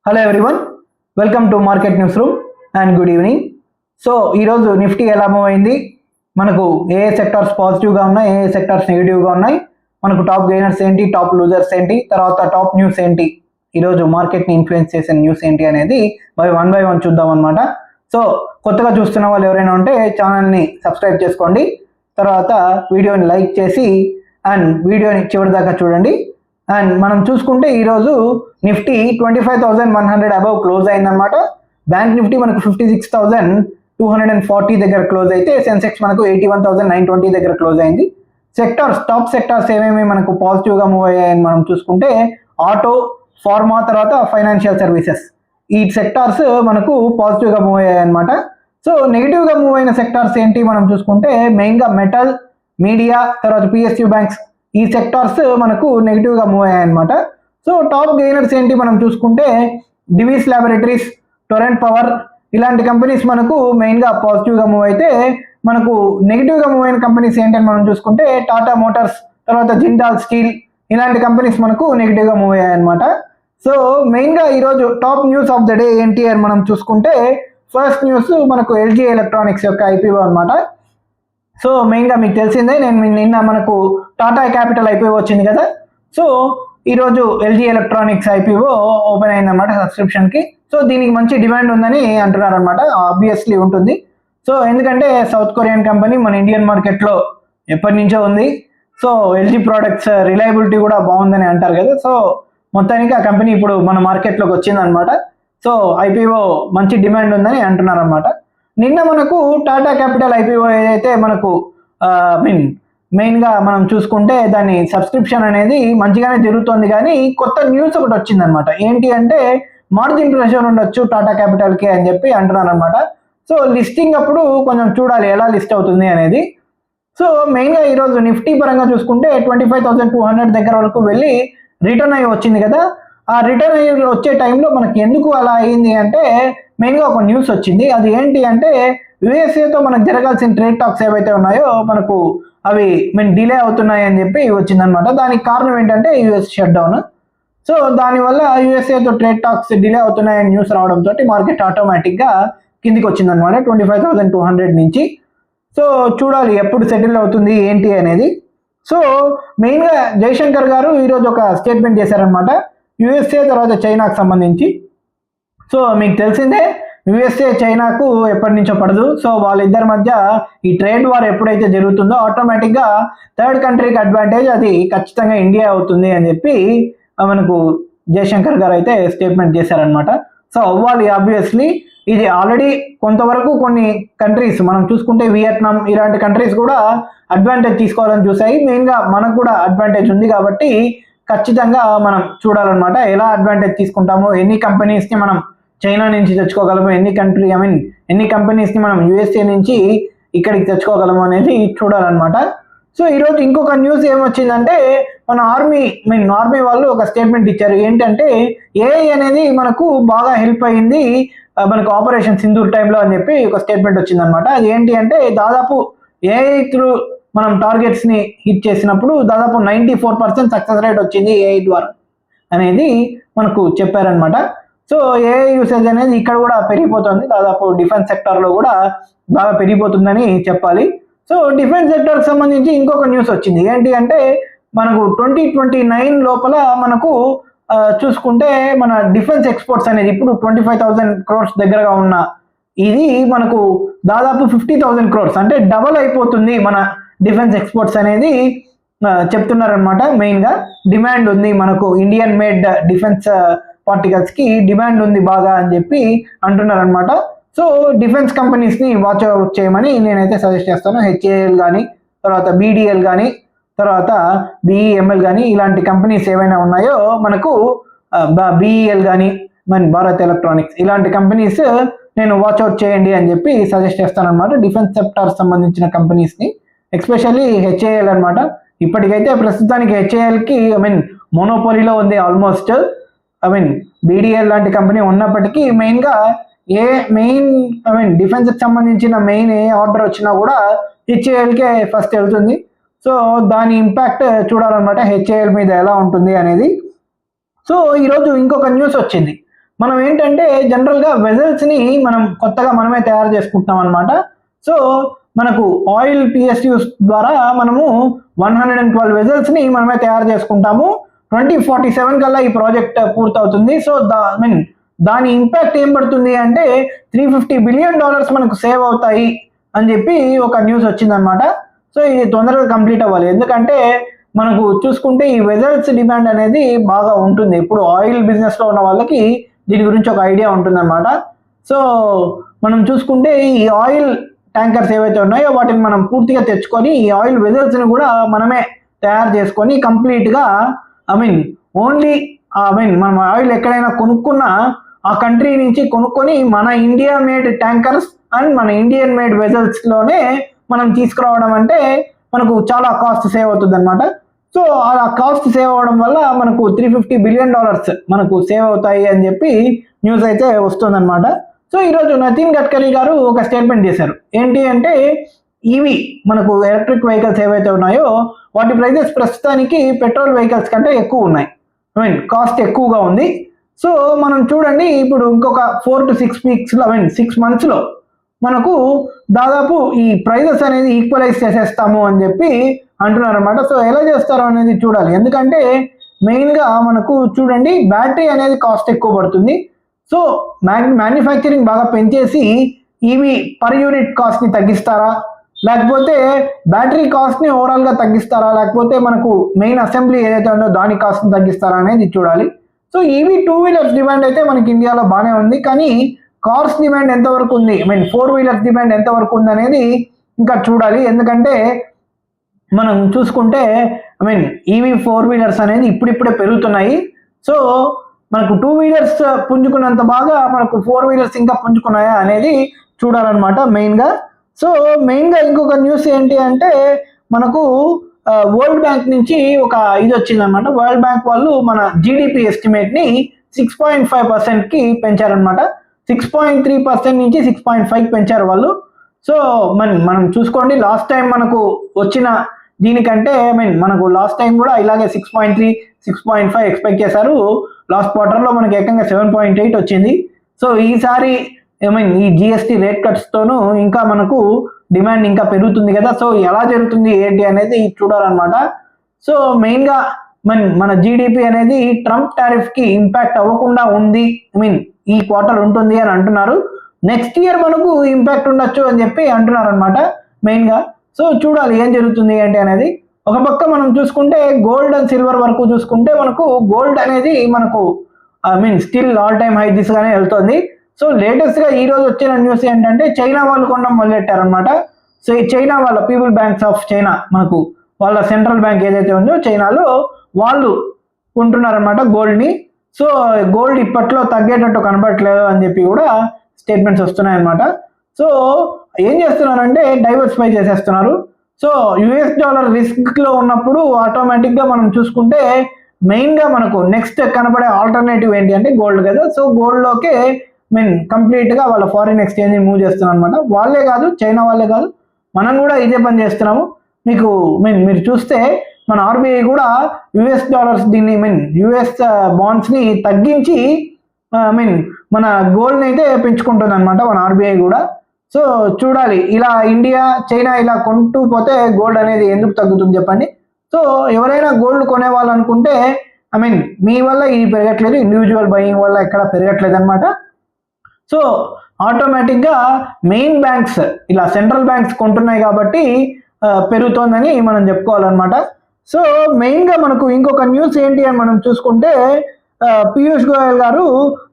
Hello everyone, welcome to market news room and good evening. So ఈరోజు Nifty ఎలా move అయింది, మనకు ఏ sectors పాజిటివ్గా ఉన్నాయి, ఏ సెక్టార్స్ నెగిటివ్గా ఉన్నాయి, మనకు టాప్ గెయినర్స్ ఏంటి, టాప్ లూజర్స్ ఏంటి, తర్వాత టాప్ న్యూస్ ఏంటి, ఈరోజు మార్కెట్ని ఇన్ఫ్లుయెన్స్ చేసే న్యూస్ ఏంటి అనేది వన్ బై వన్ చూద్దాం అనమాట. సో కొత్తగా చూస్తున్న వాళ్ళు ఎవరైనా ఉంటే ఛానల్ని సబ్స్క్రైబ్ చేసుకోండి, తర్వాత వీడియోని లైక్ చేసి అండ్ వీడియోని చివరి దాకా చూడండి. అండ్ మనం చూసుకుంటే ఈరోజు నిఫ్టీ 25,100 అబవ్ క్లోజ్ అయిందనమాట. బ్యాంక్ నిఫ్టీ మనకు 56,240 దగ్గర క్లోజ్ అయితే సెన్సెక్స్ మనకు 81,920 దగ్గర క్లోజ్ అయింది. సెక్టార్స్, టాప్ సెక్టార్స్ ఏమేమి మనకు పాజిటివ్గా మూవ్ అయ్యాయని మనం చూసుకుంటే ఆటో, ఫార్మా, తర్వాత ఫైనాన్షియల్ సర్వీసెస్, ఈ సెక్టార్స్ మనకు పాజిటివ్గా మూవ్ అయ్యాయి అనమాట. సో నెగిటివ్గా మూవ్ అయిన సెక్టార్స్ ఏంటి మనం చూసుకుంటే మెయిన్గా మెటల్, మీడియా, తర్వాత పిఎస్యూ బ్యాంక్స్, ఈ సెక్టార్స్ మనకు నెగిటివ్గా మూవ్ అయ్యాయి అనమాట. సో టాప్ గెయినర్స్ ఏంటి మనం చూసుకుంటే డివిస్ ల్యాబొరేటరీస్, టొరెంట్ పవర్, ఇలాంటి కంపెనీస్ మనకు మెయిన్గా పాజిటివ్గా మూవ్ అయితే, మనకు నెగిటివ్గా మూవ్ అయిన కంపెనీస్ ఏంటని మనం చూసుకుంటే టాటా మోటార్స్, తర్వాత జిందాల్ స్టీల్, ఇలాంటి కంపెనీస్ మనకు నెగిటివ్గా మూవ్ అయ్యాయి అనమాట. సో మెయిన్గా ఈరోజు top news of the day ఏంటి అని మనం చూసుకుంటే ఫస్ట్ న్యూస్ మనకు ఎల్జీ ఎలక్ట్రానిక్స్ యొక్క ఐపీఓ అనమాట. సో మెయిన్గా మీకు తెలిసిందే, నిన్న మనకు టాటా క్యాపిటల్ ఐపీఓ వచ్చింది కదా. సో ఈరోజు ఎల్జీ ఎలక్ట్రానిక్స్ ఐపీఓ ఓపెన్ అయిందన్నమాట సబ్స్క్రిప్షన్కి. సో దీనికి మంచి డిమాండ్ ఉందని అంటున్నారు అనమాట. ఆబ్వియస్లీ ఉంటుంది. సో ఎందుకంటే సౌత్ కొరియన్ కంపెనీ మన ఇండియన్ మార్కెట్లో ఎప్పటి నుంచో ఉంది. సో ఎల్జీ ప్రోడక్ట్స్ రిలయబిలిటీ కూడా బాగుందని అంటారు కదా. సో మొత్తానికి ఆ కంపెనీ ఇప్పుడు మన మార్కెట్లోకి వచ్చిందనమాట. సో ఐపీఓ మంచి డిమాండ్ ఉందని అంటున్నారు అనమాట. నిన్న మనకు టాటా క్యాపిటల్ ఐపీఓ ఏదైతే మనకు మెయిన్గా మనం చూసుకుంటే దాని సబ్స్క్రిప్షన్ అనేది మంచిగానే జరుగుతుంది, కానీ కొత్త న్యూస్ ఒకటి వచ్చిందనమాట. ఏంటి అంటే మార్జిన్ ప్రెషర్ ఉండొచ్చు టాటా క్యాపిటల్కి అని చెప్పి అంటున్నారు అనమాట. సో లిస్టింగ్ అప్పుడు కొంచెం చూడాలి ఎలా లిస్ట్ అవుతుంది అనేది. సో మెయిన్గా ఈరోజు నిఫ్టీ పరంగా చూసుకుంటే 25,200 దగ్గర వరకు వెళ్ళి రిటర్న్ అయ్యి వచ్చింది కదా. ఆ రిటర్న్ అయ్యి వచ్చే టైంలో మనకి ఎందుకు అలా అయింది అంటే మెయిన్గా ఒక న్యూస్ వచ్చింది. అది ఏంటి అంటే యుఎస్ఏతో మనకు జరగాల్సిన ట్రేడ్ టాక్స్ ఏవైతే ఉన్నాయో మనకు అవి డిలే అవుతున్నాయి అని చెప్పి వచ్చిందనమాట. దానికి కారణం ఏంటంటే యుఎస్ షట్ డౌన్. సో దానివల్ల యుఎస్ఏతో ట్రేడ్ టాక్స్ డిలే అవుతున్నాయని న్యూస్ రావడంతో మార్కెట్ ఆటోమేటిక్గా కిందికి వచ్చిందనమాట 25,200 నుంచి. సో చూడాలి ఎప్పుడు సెటిల్ అవుతుంది ఏంటి అనేది. సో మెయిన్గా జయశంకర్ గారు ఈరోజు ఒక స్టేట్మెంట్ చేశారనమాట యుఎస్ఏ తర్వాత చైనాకు సంబంధించి. సో మీకు తెలిసిందే యుఎస్ఏ చైనాకు ఎప్పటి నుంచో పడదు. సో వాళ్ళిద్దరి మధ్య ఈ ట్రేడ్ వార్ ఎప్పుడైతే జరుగుతుందో ఆటోమేటిక్గా థర్డ్ కంట్రీకి అడ్వాంటేజ్ అది ఖచ్చితంగా ఇండియా అవుతుంది అని చెప్పి మనకు జయశంకర్ గారు అయితే స్టేట్మెంట్ చేశారనమాట. సో అవ్వాలి ఆబ్వియస్లీ. ఇది ఆల్రెడీ కొంతవరకు కొన్ని కంట్రీస్ మనం చూసుకుంటే వియత్నాం ఇలాంటి కంట్రీస్ కూడా అడ్వాంటేజ్ తీసుకోవాలని చూసాయి. మెయిన్గా మనకు కూడా అడ్వాంటేజ్ ఉంది కాబట్టి ఖచ్చితంగా మనం చూడాలన్నమాట ఎలా అడ్వాంటేజ్ తీసుకుంటాము, ఎన్ని కంపెనీస్ని మనం చైనా నుంచి తెచ్చుకోగలము, ఎన్ని కంపెనీస్ని మనం యుఎస్ఏ నుంచి ఇక్కడికి తెచ్చుకోగలము అనేది చూడాలన్నమాట. సో ఈరోజు ఇంకొక న్యూస్ ఏమొచ్చిందంటే మన ఆర్మీ వాళ్ళు ఒక స్టేట్మెంట్ ఇచ్చారు. ఏంటంటే ఏఐ అనేది మనకు బాగా హెల్ప్ అయ్యింది మనకు ఆపరేషన్ సింధూర్ టైంలో అని చెప్పి ఒక స్టేట్మెంట్ వచ్చిందనమాట. అది ఏంటి అంటే దాదాపు ఏఐ త్రూ మనం టార్గెట్స్ని హిట్ చేసినప్పుడు దాదాపు 94% సక్సెస్ రేట్ వచ్చింది ఏఐ ద్వారా అనేది మనకు చెప్పారనమాట. సో ఏఐ యూసేజ్ అనేది ఇక్కడ కూడా పెరిగిపోతుంది, దాదాపు డిఫెన్స్ సెక్టార్లో కూడా బాగా పెరిగిపోతుందని చెప్పాలి. సో డిఫెన్స్ సెక్టార్కి సంబంధించి ఇంకొక న్యూస్ వచ్చింది. ఏంటి అంటే మనకు 2029 లోపల మనకు చూసుకుంటే మన డిఫెన్స్ ఎక్స్పోర్ట్స్ అనేది ఇప్పుడు 25,000 crores దగ్గరగా ఉన్న ఇది మనకు దాదాపు 50,000 crores అంటే డబల్ అయిపోతుంది మన డిఫెన్స్ ఎక్స్పోర్ట్స్ అనేది చెప్తున్నారనమాట. మెయిన్గా డిమాండ్ ఉంది మనకు ఇండియన్ మేడ్ డిఫెన్స్ పార్టికల్స్కి డిమాండ్ ఉంది బాగా అని చెప్పి అంటున్నారనమాట. సో డిఫెన్స్ కంపెనీస్ని వాచ్ అవుట్ చేయమని నేనైతే సజెస్ట్ చేస్తాను. హెచ్ఏఎల్ కానీ, తర్వాత బీడీఎల్ కానీ, తర్వాత బిఈఎంఎల్ కానీ, ఇలాంటి కంపెనీస్ ఏవైనా ఉన్నాయో మనకు బిఈఎల్ కానీ, భారత్ ఎలక్ట్రానిక్స్, ఇలాంటి కంపెనీస్ నేను వాచ్అవుట్ చేయండి అని చెప్పి సజెస్ట్ చేస్తాను అనమాట. డిఫెన్స్ సెక్టార్ సంబంధించిన కంపెనీస్ని ఎస్పెషల్లీ హెచ్ఏఎల్ అనమాట. ఇప్పటికైతే ప్రస్తుతానికి హెచ్ఏఎల్కి మోనోపోలీలో ఉంది ఆల్మోస్ట్. బీడీఎల్ లాంటి కంపెనీ ఉన్నప్పటికీ మెయిన్గా డిఫెన్స్కి సంబంధించిన మెయిన్ ఏ ఆర్డర్ వచ్చినా కూడా హెచ్ఏఎల్కే ఫస్ట్ వెళ్తుంది. సో దాని ఇంపాక్ట్ చూడాలన్నమాట హెచ్ఏఎల్ మీద ఎలా ఉంటుంది అనేది. సో ఈరోజు ఇంకొక న్యూస్ వచ్చింది. మనం ఏంటంటే జనరల్గా వెజల్స్ని మనం కొత్తగా మనమే తయారు చేసుకుంటున్నాం అనమాట. సో మనకు ఆయిల్ పిఎస్యూస్ ద్వారా మనము 112 వెజల్స్ని మనమే తయారు చేసుకుంటాము. 2047 కల్లా ఈ ప్రాజెక్ట్ పూర్తవుతుంది. సో దాని ఇంపాక్ట్ ఏం పడుతుంది అంటే $350 బిలియన్ మనకు సేవ్ అవుతాయి అని చెప్పి ఒక న్యూస్ వచ్చిందనమాట. సో ఇది తొందరగా కంప్లీట్ అవ్వాలి, ఎందుకంటే మనకు చూసుకుంటే ఈ వెజల్స్ డిమాండ్ అనేది బాగా ఉంటుంది. ఇప్పుడు ఆయిల్ బిజినెస్లో ఉన్న వాళ్ళకి దీని గురించి ఒక ఐడియా ఉంటుందన్నమాట. సో మనం చూసుకుంటే ఈ ఆయిల్ ట్యాంకర్స్ ఏవైతే ఉన్నాయో వాటిని మనం పూర్తిగా తెచ్చుకొని ఈ ఆయిల్ వెజల్స్ని కూడా మనమే తయారు చేసుకొని కంప్లీట్గా ఓన్లీ మనం ఆయిల్ ఎక్కడైనా కొనుక్కున్నా ఆ కంట్రీ నుంచి కొనుక్కొని మన ఇండియా మేడ్ ట్యాంకర్స్ అండ్ మన ఇండియన్ మేడ్ వెజల్స్లోనే మనం తీసుకురావడం అంటే మనకు చాలా కాస్ట్ సేవ్ అవుతుంది అనమాట. సో అలా కాస్ట్ సేవ్ అవ్వడం వల్ల మనకు $350 బిలియన్ మనకు సేవ్ అవుతాయి అని చెప్పి న్యూస్ అయితే వస్తుందన్నమాట. సో ఈరోజు నితిన్ గడ్కరీ గారు ఒక స్టేట్మెంట్ చేశారు. ఏంటి అంటే ఈవీ మనకు ఎలక్ట్రిక్ వెహికల్స్ ఏవైతే ఉన్నాయో వాటి ప్రైజెస్ ప్రస్తుతానికి పెట్రోల్ వెహికల్స్ కంటే ఎక్కువ ఉన్నాయి, కాస్ట్ ఎక్కువగా ఉంది. సో మనం చూడండి ఇప్పుడు ఇంకొక 4 to 6 వీక్స్లో 6 monthsలో మనకు దాదాపు ఈ ప్రైజెస్ అనేది ఈక్వలైజ్ చేసేస్తాము అని చెప్పి అంటున్నారు అనమాట. సో ఎలా చేస్తారో అనేది చూడాలి, ఎందుకంటే మెయిన్గా మనకు చూడండి బ్యాటరీ అనేది కాస్ట్ ఎక్కువ పడుతుంది. సో మ్యానుఫ్యాక్చరింగ్ బాగా పెంచేసి ఈవీ పర్ యూనిట్ కాస్ట్ని తగ్గిస్తారా, లేకపోతే బ్యాటరీ కాస్ట్ని ఓవరాల్గా తగ్గిస్తారా, లేకపోతే మనకు మెయిన్ అసెంబ్లీ ఏదైతే ఉందో దాని కాస్ట్ని తగ్గిస్తారా అనేది చూడాలి. సో ఈవీ 2 వీలర్స్ డిమాండ్ అయితే మనకి ఇండియాలో బాగానే ఉంది, కానీ కార్స్ డిమాండ్ ఎంతవరకు ఉంది, 4 వీలర్స్ డిమాండ్ ఎంతవరకు ఉంది అనేది ఇంకా చూడాలి. ఎందుకంటే మనం చూసుకుంటే ఈవీ 4 వీలర్స్ అనేది ఇప్పుడిప్పుడే పెరుగుతున్నాయి. సో మనకు 2 వీలర్స్ పుంజుకున్నంత బాగా మనకు 4 వీలర్స్ ఇంకా పుంజుకున్నాయా అనేది చూడాలన్నమాట మెయిన్గా. సో మెయిన్గా ఇంకొక న్యూస్ ఏంటి అంటే మనకు వరల్డ్ బ్యాంక్ నుంచి ఒక ఇది వచ్చిందనమాట. వరల్డ్ బ్యాంక్ వాళ్ళు మన జీడిపి ఎస్టిమేట్ని 6.5%కి పెంచారనమాట. 6.3% నుంచి 6.5 పెంచారు వాళ్ళు. సో మనం చూసుకోండి లాస్ట్ టైం మనకు వచ్చిన దీనికంటే మనకు లాస్ట్ టైం కూడా ఇలాగే 6.3, 6.5 ఎక్స్పెక్ట్ చేశారు. లాస్ట్ క్వార్టర్లో మనకి ఏకంగా 7.8 వచ్చింది. సో ఈసారి ఈ జిఎస్టీ రేట్ కట్స్తోనూ ఇంకా మనకు డిమాండ్ ఇంకా పెరుగుతుంది కదా. సో ఎలా జరుగుతుంది ఏంటి అనేది చూడాలన్నమాట. సో మెయిన్గా మన జీడిపి అనేది ట్రంప్ టారిఫ్కి ఇంపాక్ట్ అవ్వకుండా ఉంది, ఈ క్వార్టర్ ఉంటుంది అని అంటున్నారు. నెక్స్ట్ ఇయర్ మనకు ఇంపాక్ట్ ఉండొచ్చు అని చెప్పి అంటున్నారు అనమాట మెయిన్గా. సో చూడాలి ఏం జరుగుతుంది ఏంటి అనేది. ఒక పక్క మనం చూసుకుంటే గోల్డ్ అండ్ సిల్వర్ వరకు చూసుకుంటే మనకు గోల్డ్ అనేది మనకు స్టిల్ ఆల్ టైమ్ హై దిశగానే వెళ్తుంది. సో లేటెస్ట్గా ఈ రోజు వచ్చిన న్యూస్ ఏంటంటే చైనా వాళ్ళు కొనడం మొదలెట్టారనమాట. సో చైనా వాళ్ళ పీపుల్ బ్యాంక్స్ ఆఫ్ చైనా మనకు వాళ్ళ సెంట్రల్ బ్యాంక్ ఏదైతే ఉందో చైనాలో వాళ్ళు కొంటున్నారనమాట గోల్డ్ని. సో గోల్డ్ ఇప్పట్లో తగ్గేటట్టు కనబడట్లేదు అని చెప్పి కూడా స్టేట్మెంట్స్ వస్తున్నాయి అనమాట. సో ఏం చేస్తున్నారంటే డైవర్సిఫై చేసేస్తున్నారు. సో యుఎస్ డాలర్ రిస్క్లో ఉన్నప్పుడు ఆటోమేటిక్గా మనం చూసుకుంటే మెయిన్గా మనకు నెక్స్ట్ కనబడే ఆల్టర్నేటివ్ ఏంటి అంటే గోల్డ్ కదా. సో గోల్డ్లోకే కంప్లీట్గా వాళ్ళ ఫారిన్ ఎక్స్చేంజ్ మూవ్ చేస్తున్నారు అనమాట. వాళ్ళే కాదు, చైనా వాళ్ళే కాదు, మనం కూడా ఇదే పని చేస్తున్నాము. మీకు మీరు చూస్తే మన ఆర్బీఐ కూడా యుఎస్ డాలర్స్ దీన్ని యుఎస్ బాండ్స్ని తగ్గించి మన గోల్డ్ని అయితే పెంచుకుంటుంది అనమాట మన ఆర్బీఐ కూడా. సో చూడాలి ఇలా ఇండియా చైనా ఇలా కొంటూ పోతే గోల్డ్ అనేది ఎందుకు తగ్గుతుంది చెప్పండి. సో ఎవరైనా గోల్డ్ కొనే వాళ్ళు అనుకుంటే మీ వల్ల ఇది పెరగట్లేదు, ఇండివిజువల్ బయింగ్ వల్ల ఎక్కడ పెరగట్లేదు అనమాట. సో ఆటోమేటిక్గా మెయిన్ బ్యాంక్స్ ఇలా సెంట్రల్ బ్యాంక్స్ కొంటున్నాయి కాబట్టి పెరుగుతోందని మనం చెప్పుకోవాలన్నమాట. సో మెయిన్గా మనకు ఇంకొక న్యూస్ ఏంటి అని మనం చూసుకుంటే పీయూష్ గోయల్ గారు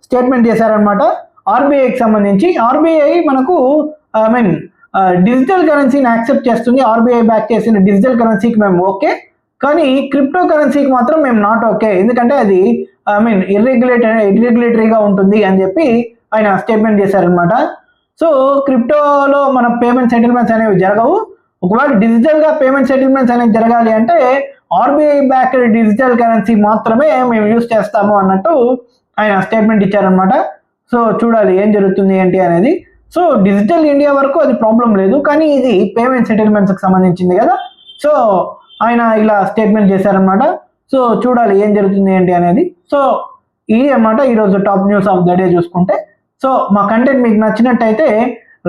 స్టేట్మెంట్ చేశారనమాట ఆర్బీఐకి సంబంధించి. ఆర్బీఐ మనకు డిజిటల్ కరెన్సీని యాక్సెప్ట్ చేస్తుంది, ఆర్బీఐ బ్యాక్ చేసిన డిజిటల్ కరెన్సీకి మేము ఓకే, కానీ క్రిప్టో కరెన్సీకి మాత్రం మేము నాట్ ఓకే, ఎందుకంటే అది ఇర్రెగ్యులేటరీగా ఉంటుంది అని చెప్పి ఆయన స్టేట్మెంట్ చేశారనమాట. సో క్రిప్టోలో మన పేమెంట్ సెటిల్మెంట్స్ అనేవి జరగవు. ఒకవేళ డిజిటల్గా పేమెంట్ సెటిల్మెంట్స్ అనేవి జరగాలి అంటే ఆర్బీఐ బ్యాక్డ్ డిజిటల్ కరెన్సీ మాత్రమే మేము యూజ్ చేస్తాము అన్నట్టు ఆయన స్టేట్మెంట్ ఇచ్చారనమాట. సో చూడాలి ఏం జరుగుతుంది ఏంటి అనేది. సో డిజిటల్ ఇండియా వరకు అది ప్రాబ్లం లేదు, కానీ ఇది పేమెంట్ సెటిల్మెంట్స్కి సంబంధించింది కదా. సో ఆయన ఇలా స్టేట్మెంట్ చేశారనమాట. సో చూడాలి ఏం జరుగుతుంది ఏంటి అనేది. సో ఇది అన్నమాట ఈరోజు top news of the day చూసుకుంటే. సో మా కంటెంట్ మీకు నచ్చినట్టయితే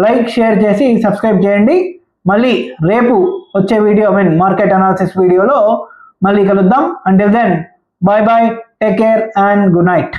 లైక్ షేర్ చేసి సబ్స్క్రైబ్ చేయండి. మళ్ళీ రేపు వచ్చే వీడియో మార్కెట్ అనాలిసిస్ వీడియోలో మళ్ళీ కలుద్దాం. Until then bye bye, take care and good night.